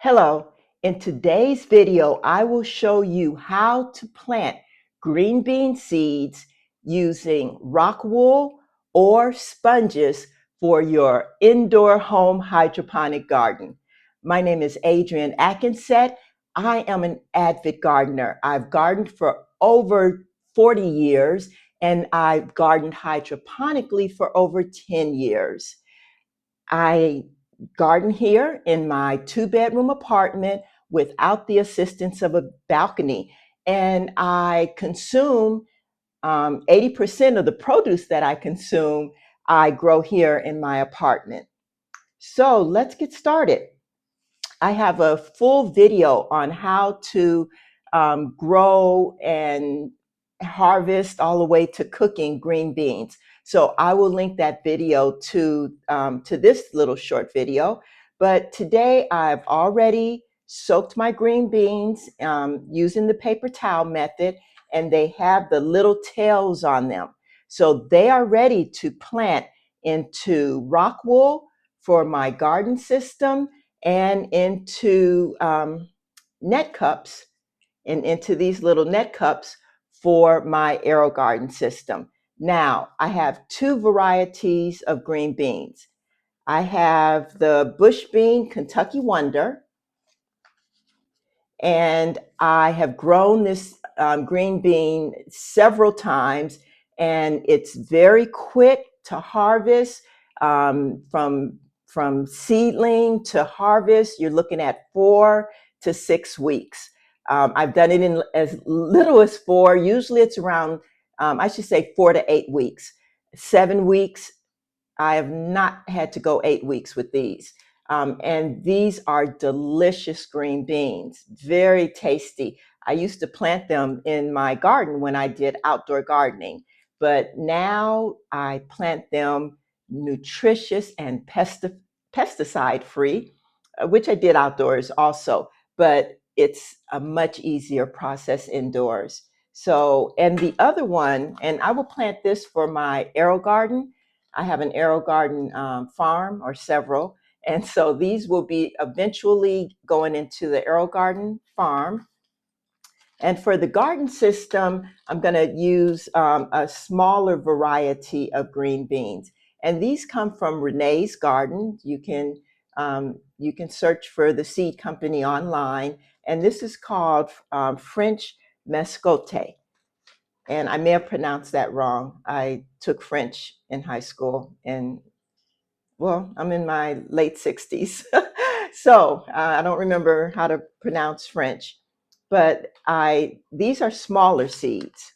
Hello, in today's video, I will show you how to plant green bean seeds using rockwool or sponges for your indoor home hydroponic garden. My name is Adrienne Atkinson. I am an avid gardener. I've gardened for over 40 years and I've gardened hydroponically for over 10 years. I garden here in my 2-bedroom apartment without the assistance of a balcony. And I consume 80% of the produce that I consume, I grow here in my apartment. So let's get started. I have a full video on how to grow and harvest all the way to cooking green beans. So I will link that video to this little short video. But today I've already soaked my green beans using the paper towel method, and they have the little tails on them. So they are ready to plant into rock wool for my garden system and into net cups and into these little net cups for my AeroGarden system. Now, I have two varieties of green beans. I have the bush bean Kentucky Wonder, and I have grown this green bean several times, and it's very quick to harvest. From seedling to harvest, you're looking at 4 to 6 weeks. I've done it in as little as 4. Usually it's around, I should say 4 to 8 weeks. 7 weeks, I have not had to go 8 weeks with these. And these are delicious green beans, very tasty. I used to plant them in my garden when I did outdoor gardening, but now I plant them nutritious and pesticide free, which I did outdoors also, but it's a much easier process indoors. So, and the other one, and I will plant this for my AeroGarden. I have an AeroGarden farm or several. And so these will be eventually going into the AeroGarden farm. And for the garden system, I'm going to use a smaller variety of green beans. And these come from Renee's Garden. You can search for the seed company online. And this is called French Mescote. And I may have pronounced that wrong. I took French in high school, and well, I'm in my late 60s. So I don't remember how to pronounce French, but these are smaller seeds,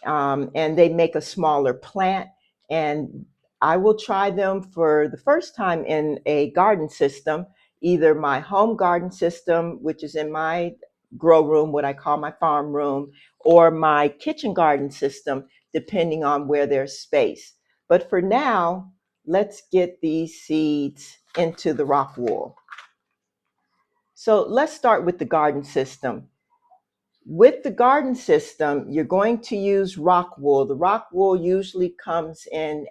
and they make a smaller plant. And I will try them for the first time in a garden system, either my home garden system, which is in my grow room, what I call my farm room, or my kitchen garden system, depending on where there's space. But for now, let's get these seeds into the rock wool. So let's start with the garden system. With the garden system, you're going to use rock wool. The rock wool usually comes in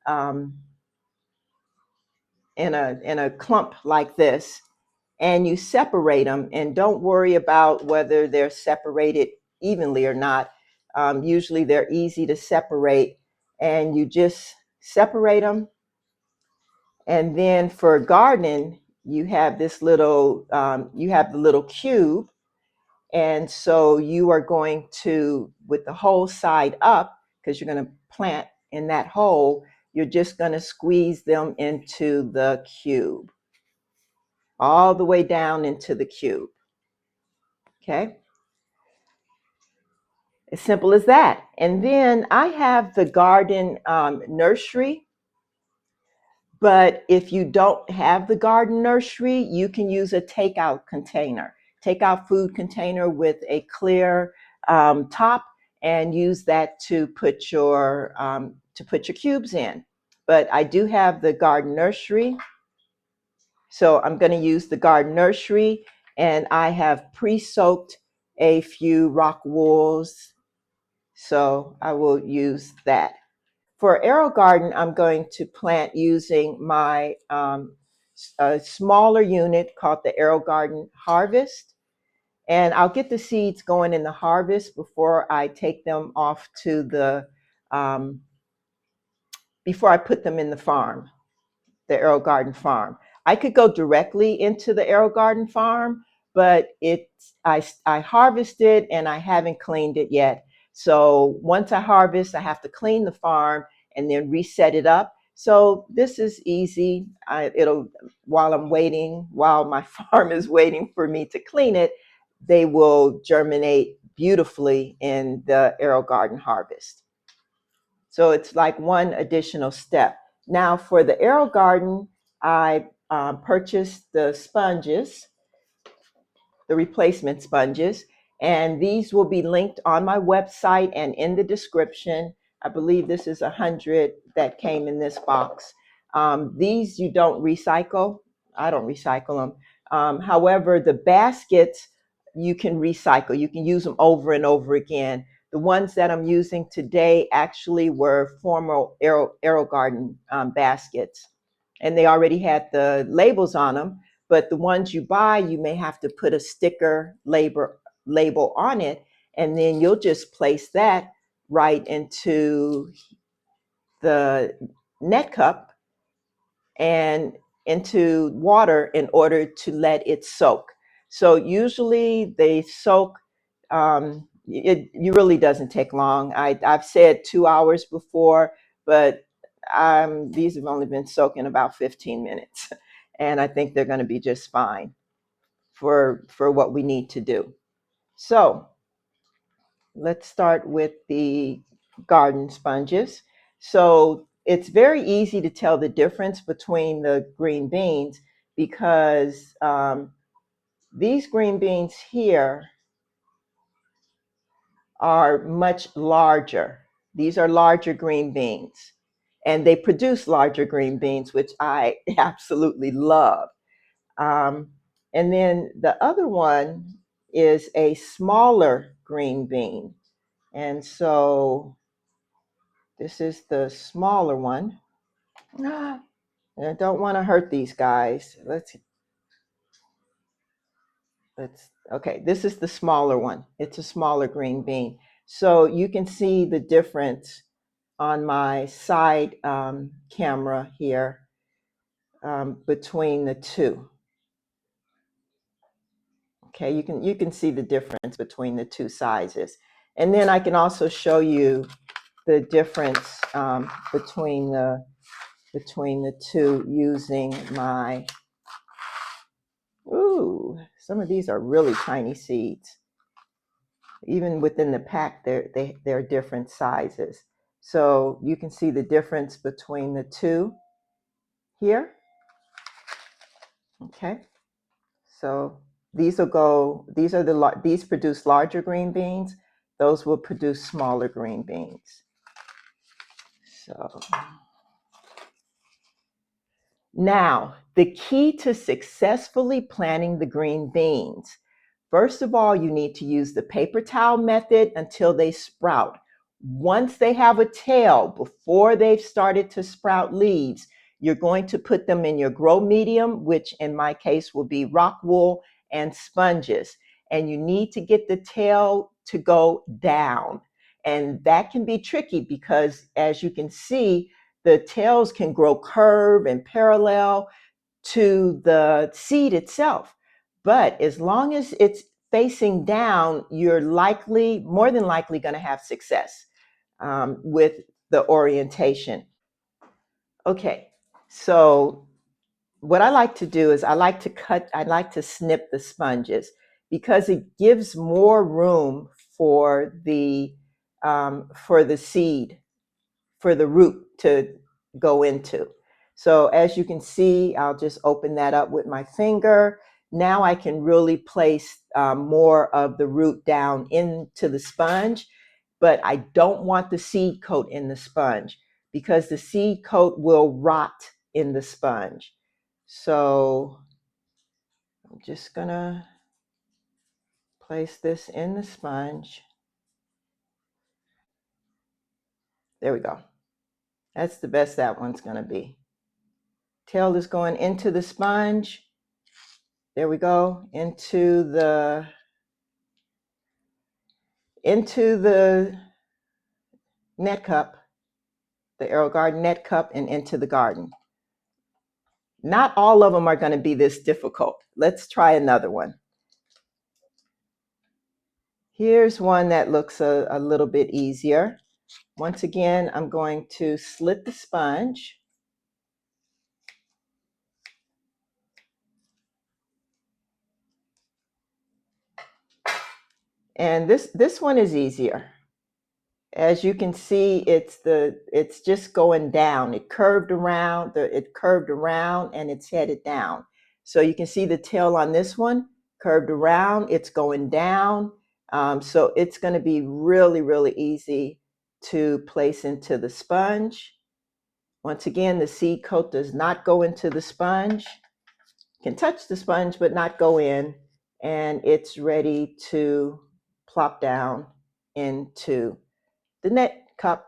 um, in a clump like this, and you separate them. And don't worry about whether they're separated evenly or not. Usually they're easy to separate, and you just separate them. And then for gardening, you have this little, you have the little cube. And so you are going to, with the whole side up, because you're going to plant in that hole, you're just going to squeeze them into the cube, all the way down into the cube. Okay. As simple as that. And then I have the garden nursery. But if you don't have the garden nursery, you can use a takeout container, takeout food container with a clear top, and use that to put your cubes in. But I do have the garden nursery, so I'm going to use the garden nursery, and I have pre-soaked a few rock wools, so I will use that. For AeroGarden, I'm going to plant using my a smaller unit called the AeroGarden Harvest. And I'll get the seeds going in the harvest before I take them off to the, before I put them in the farm, the AeroGarden farm. I could go directly into the AeroGarden farm, but I harvested and I haven't cleaned it yet. So once I harvest, I have to clean the farm and then reset it up. So this is easy. It'll, while I'm waiting, while my farm is waiting for me to clean it, they will germinate beautifully in the AeroGarden harvest. So it's like one additional step. Now for the AeroGarden, I purchased the sponges, the replacement sponges, and these will be linked on my website and in the description. I believe this is 100 that came in this box. These you don't recycle. I don't recycle them. However, the baskets you can recycle. You can use them over and over again. The ones that I'm using today actually were former AeroGarden baskets, and they already had the labels on them. But the ones you buy, you may have to put a sticker label on it, and then you'll just place that right into the net cup and into water in order to let it soak. So usually they soak. It really doesn't take long. I've said 2 hours before, but these have only been soaking about 15 minutes, and I think they're going to be just fine for what we need to do. So let's start with the garden sponges. So it's very easy to tell the difference between the green beans because these green beans here are much larger. These are larger green beans, and they produce larger green beans, which I absolutely love. Um, and then the other one is a smaller green bean. And so this is the smaller one. I don't want to hurt these guys. Okay, this is the smaller one. It's a smaller green bean. So you can see the difference on my side camera here between the two. Okay, you can see the difference between the two sizes. And then I can also show you the difference between the two using my, ooh, some of these are really tiny seeds. Even within the pack, they're different sizes. So you can see the difference between the two here. Okay, so these these produce larger green beans. Those will produce smaller green beans. So now, the key to successfully planting the green beans. First of all, you need to use the paper towel method until they sprout. Once they have a tail, before they've started to sprout leaves, you're going to put them in your grow medium, which in my case will be Rockwool and sponges. And you need to get the tail to go down. And that can be tricky because, as you can see, the tails can grow curved and parallel to the seed itself. But as long as it's facing down, you're more than likely going to have success with the orientation. Okay, so what I like to do is I like to snip the sponges because it gives more room for the seed, for the root to go into. So as you can see, I'll just open that up with my finger. Now I can really place more of the root down into the sponge, but I don't want the seed coat in the sponge because the seed coat will rot in the sponge. So I'm just gonna place this in the sponge. There we go. That's the best that one's gonna be. Tail is going into the sponge. There we go, into the net cup, the AeroGarden net cup, and into the garden. Not all of them are going to be this difficult. Let's try another one. Here's one that looks a little bit easier. Once again, I'm going to slit the sponge. And this one is easier. As you can see, it's just going down. It curved around, and it's headed down. So you can see the tail on this one curved around, it's going down. So it's going to be really, really easy to place into the sponge. Once again, the seed coat does not go into the sponge. You can touch the sponge, but not go in. And it's ready to plop down into the net cup.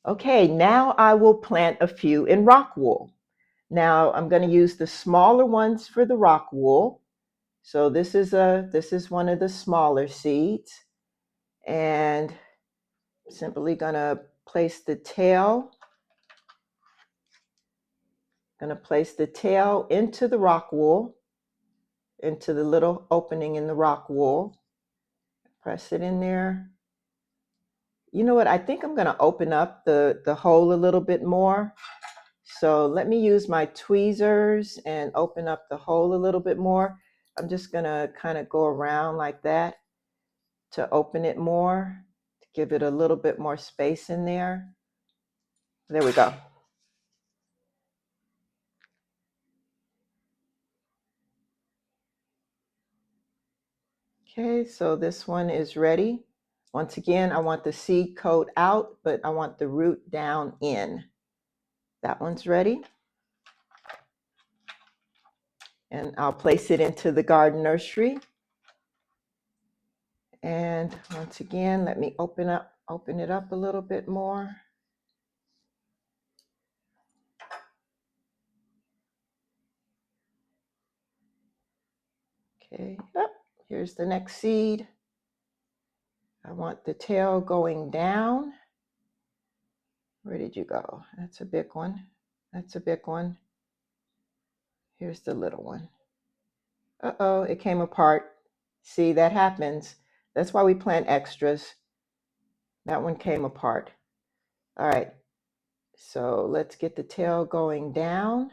Okay, now I will plant a few in Rockwool. Now I'm going to use the smaller ones for the Rockwool. So this is one of the smaller seeds, and simply going to place the tail. Going to place the tail into the Rockwool, into the little opening in the Rockwool. Press it in there. You know what? I think I'm going to open up the hole a little bit more. So let me use my tweezers and open up the hole a little bit more. I'm just going to kind of go around like that to open it more, to give it a little bit more space in there. There we go. Okay, so this one is ready. Once again, I want the seed coat out, but I want the root down in. That one's ready. And I'll place it into the garden nursery. And once again, let me open it up a little bit more. Okay, here's the next seed. I want the tail going down. Where did you go? That's a big one. That's a big one. Here's the little one. Uh-oh, it came apart. See, that happens. That's why we plant extras. That one came apart. All right, so let's get the tail going down.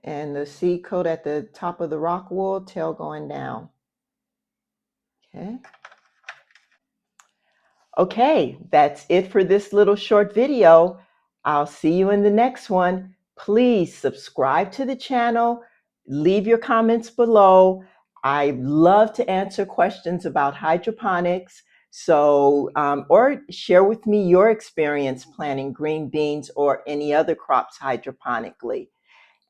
And the seed coat at the top of the Rockwool, tail going down. Okay. Okay, that's it for this little short video. I'll see you in the next one. Please subscribe to the channel. Leave your comments below. I love to answer questions about hydroponics. So, or share with me your experience planting green beans or any other crops hydroponically.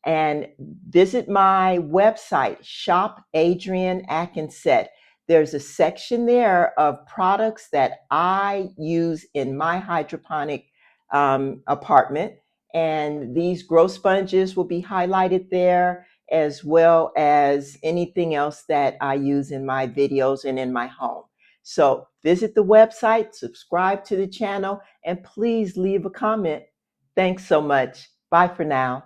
And visit my website, Shop Adrian Atkinson. There's a section there of products that I use in my hydroponic apartment. And these grow sponges will be highlighted there, as well as anything else that I use in my videos and in my home. So visit the website, subscribe to the channel, and please leave a comment. Thanks so much. Bye for now.